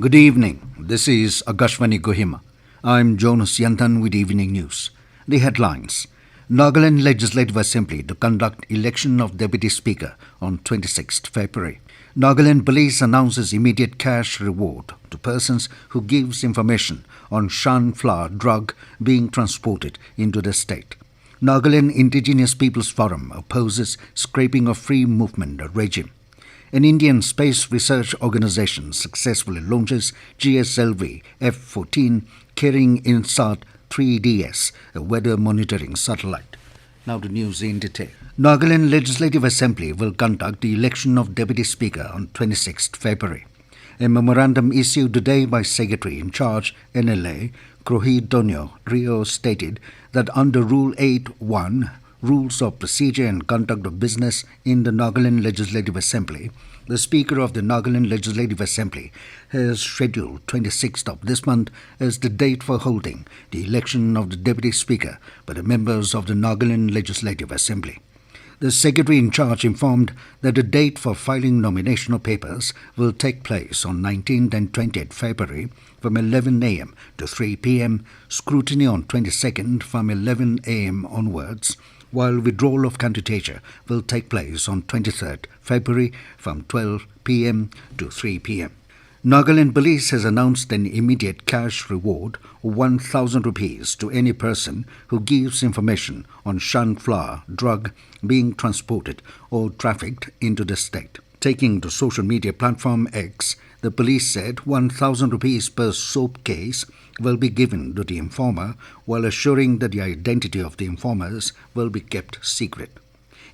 Good evening. This is Akashvani Kohima. I'm Jonas Yantan with Evening News. The headlines. Nagaland Legislative Assembly to conduct election of Deputy Speaker on 26th February. Nagaland Police announces immediate cash reward to persons who gives information on ShanFlower drug being transported into the state. Nagaland Indigenous Peoples Forum opposes scrapping of free movement regime. An Indian space research organization successfully launches GSLV F14 carrying INSAT 3DS, a weather monitoring satellite. Now the news in detail. Nagaland Legislative Assembly will conduct the election of Deputy Speaker on 26th February. A memorandum issued today by Secretary in Charge NLA, Kohima Rio stated that under Rule 8.1, Rules of Procedure and Conduct of Business in the Nagaland Legislative Assembly, the Speaker of the Nagaland Legislative Assembly has scheduled 26th of this month as the date for holding the election of the Deputy Speaker by the members of the Nagaland Legislative Assembly. The Secretary in Charge informed that the date for filing nominational papers will take place on 19th and 20th February from 11 a.m. to 3 p.m., scrutiny on 22nd from 11 a.m. onwards, while withdrawal of candidature will take place on 23rd February from 12 p.m. to 3 p.m. Nagaland Police has announced an immediate cash reward of 1,000 rupees to any person who gives information on ShanFlower drug being transported or trafficked into the state. Taking to social media platform X, the police said 1,000 rupees per soap case will be given to the informer while assuring that the identity of the informers will be kept secret.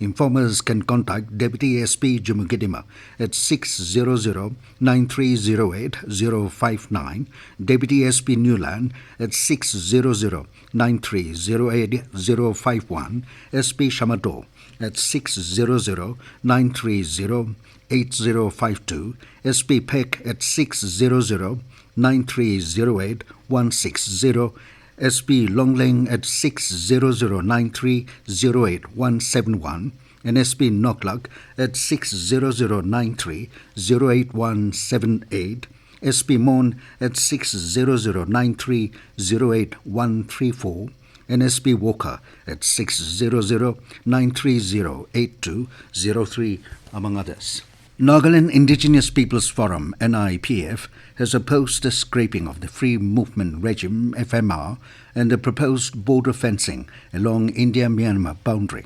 Informers can contact Deputy SP Jumugidima at 600-9308-059, Deputy SP Newland at 600-9308-051, SP Shamato at 600-930-8052, SP Peck at 600-9308-160, SP Longling at 600-9308-171 and SP Noklak at 600-9308-178, SP Mon at 600-9308-134 and SP Walker at 600-930-8203, among others. Nagaland Indigenous Peoples Forum (NIPF) has opposed the scrapping of the Free Movement Regime (FMR) and the proposed border fencing along India-Myanmar boundary.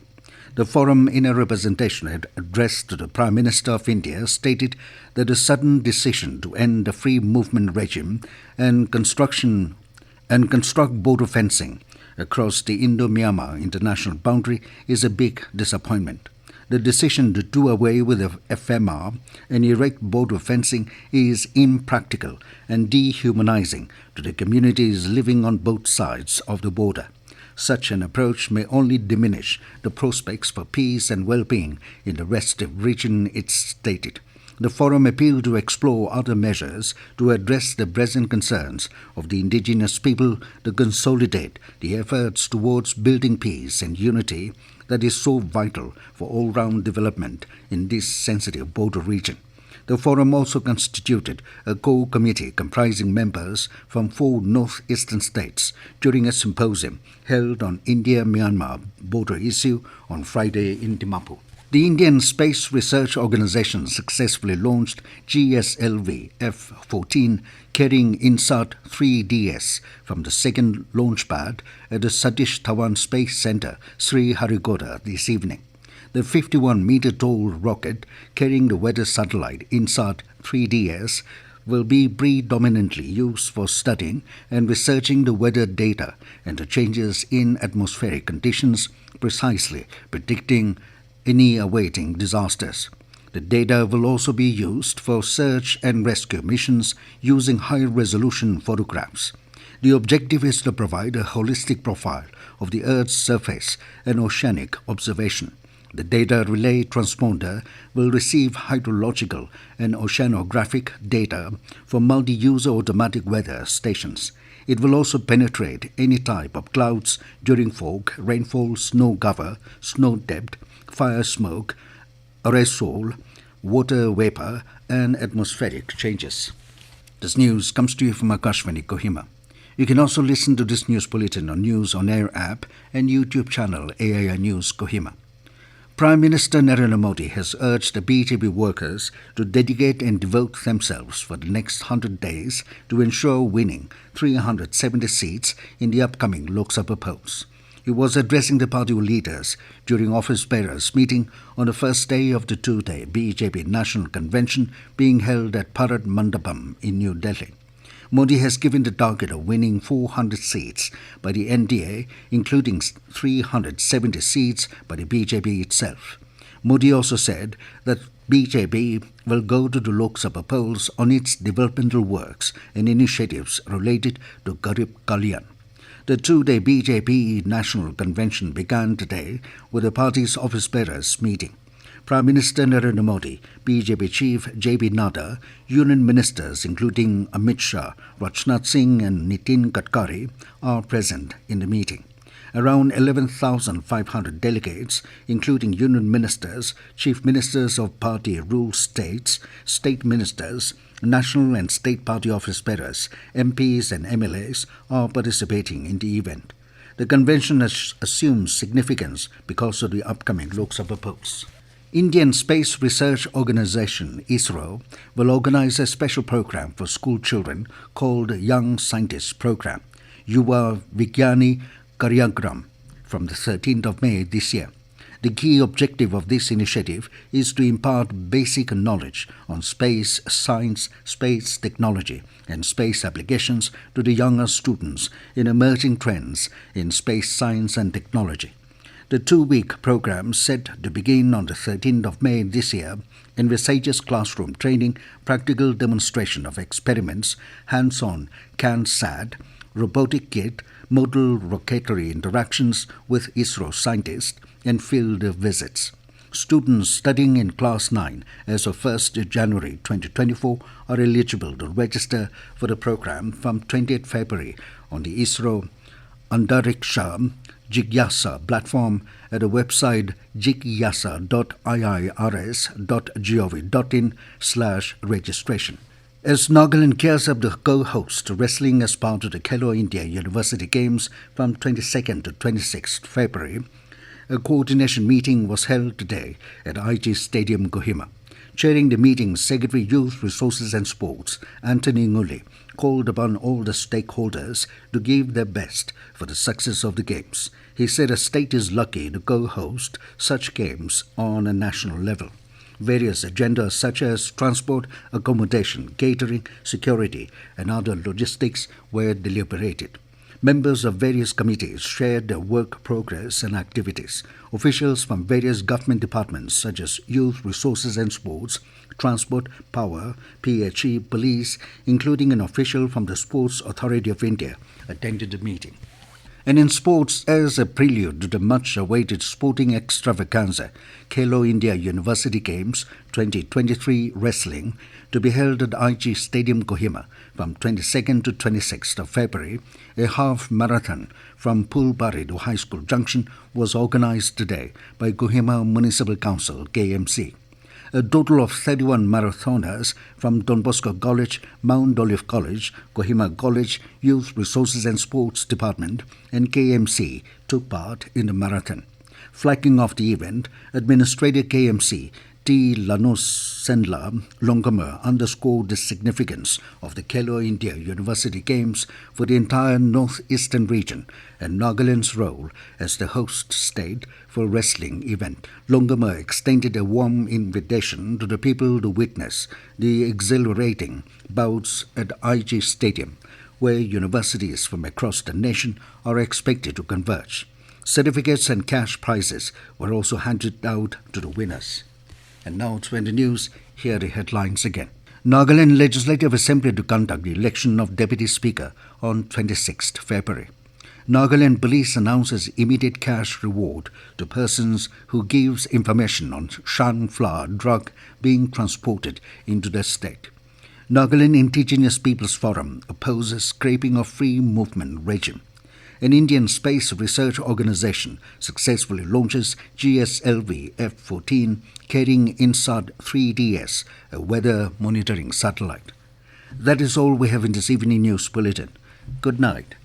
The forum, in a representation addressed to the Prime Minister of India, stated that a sudden decision to end the Free Movement Regime and construct border fencing across the Indo-Myanmar international boundary is a big disappointment. The decision to do away with the FMR and erect border fencing is impractical and dehumanizing to the communities living on both sides of the border. Such an approach may only diminish the prospects for peace and well-being in the restive region, it stated. The forum appealed to explore other measures to address the present concerns of the indigenous people to consolidate the efforts towards building peace and unity that is so vital for all-round development in this sensitive border region. The forum also constituted a core committee comprising members from 4 northeastern states during a symposium held on India-Myanmar border issue on Friday in Dimapur. The Indian Space Research Organization successfully launched GSLV F14 carrying INSAT 3DS from the second launch pad at the Satish Dhawan Space Center, Sriharikota, this evening. The 51-meter tall rocket carrying the weather satellite INSAT 3DS will be predominantly used for studying and researching the weather data and the changes in atmospheric conditions, precisely predicting any awaiting disasters. The data will also be used for search and rescue missions using high-resolution photographs. The objective is to provide a holistic profile of the Earth's surface and oceanic observation. The data relay transponder will receive hydrological and oceanographic data for multi-user automatic weather stations. It will also penetrate any type of clouds during fog, rainfall, snow cover, snow depth, fire smoke, aerosol, water vapor, and atmospheric changes. This news comes to you from Akashvani, Kohima. You can also listen to this news bulletin on News on Air app and YouTube channel AIR News Kohima. Prime Minister Narendra Modi has urged the BJP workers to dedicate and devote themselves for the next 100 days to ensure winning 370 seats in the upcoming Lok Sabha polls. He was addressing the party leaders during office bearers' meeting on the first day of the two-day BJP National Convention being held at Parad Mandapam in New Delhi. Modi has given the target of winning 400 seats by the NDA, including 370 seats by the BJP itself. Modi also said that BJP will go to the Lok Sabha polls on its developmental works and initiatives related to Garib Kalyan. The two-day BJP National Convention began today with the party's office bearers meeting. Prime Minister Narendra Modi, BJP Chief J.P. Nadda, Union Ministers including Amit Shah, Rajnath Singh and Nitin Gadkari are present in the meeting. Around 11,500 delegates, including Union Ministers, Chief Ministers of party-ruled states, State Ministers, National and State Party office bearers, MPs and MLAs are participating in the event. The convention assumes significance because of the upcoming Lok Sabha polls. Indian Space Research Organisation ISRO will organize a special program for school children called Young Scientist Program, Yuva Vigyani Karyagram, from the 13th of May this year. The key objective of this initiative is to impart basic knowledge on space science, space technology, and space applications to the younger students in emerging trends in space science and technology. The two-week program, set to begin on the 13th of May this year, envisages classroom training, practical demonstration of experiments, hands-on CAN-SAT, robotic kit, modal rocketry interactions with ISRO scientists, and field visits. Students studying in Class 9 as of 1st January 2024 are eligible to register for the program from 20th February on the ISRO Andariksha Jigyasa platform at the website jigyasa.iirs.gov.in/registration. As Nagaland gears up to co-host wrestling as part of the Khelo India University Games from 22nd to 26th February, a coordination meeting was held today at IG Stadium, Kohima. Chairing the meeting, Secretary Youth Resources and Sports, Anthony Nguli, called upon all the stakeholders to give their best for the success of the Games. He said a state is lucky to co-host such games on a national level. Various agendas such as transport, accommodation, catering, security, and other logistics were deliberated. Members of various committees shared their work progress and activities. Officials from various government departments such as Youth, Resources and Sports, Transport, Power, PHE, Police, including an official from the Sports Authority of India, attended the meeting. And in sports, as a prelude to the much-awaited sporting extravaganza, Khelo India University Games 2023 Wrestling, to be held at IG Stadium, Kohima, from 22nd to 26th of February, a half marathon from Pulbari to High School Junction was organized today by Kohima Municipal Council, KMC. A total of 31 marathoners from Don Bosco College, Mount Olive College, Kohima College, Youth Resources and Sports Department, and KMC took part in the marathon. Flagging off the event, Administrator KMC T. Lanus Senla Longamer underscored the significance of the Khelo India University Games for the entire northeastern region and Nagaland's role as the host state for wrestling event. Longamer extended a warm invitation to the people to witness the exhilarating bouts at IG Stadium, where universities from across the nation are expected to converge. Certificates and cash prizes were also handed out to the winners. And now to the news, here are the headlines again. Nagaland Legislative Assembly to conduct the election of Deputy Speaker on 26th February. Nagaland Police announces immediate cash reward to persons who gives information on ShanFlower drug being transported into the state. Nagaland Indigenous Peoples Forum opposes scrapping of free movement regime. An Indian space research organization successfully launches GSLV F14 carrying INSAT 3DS, a weather monitoring satellite. That is all we have in this evening news bulletin. Good night.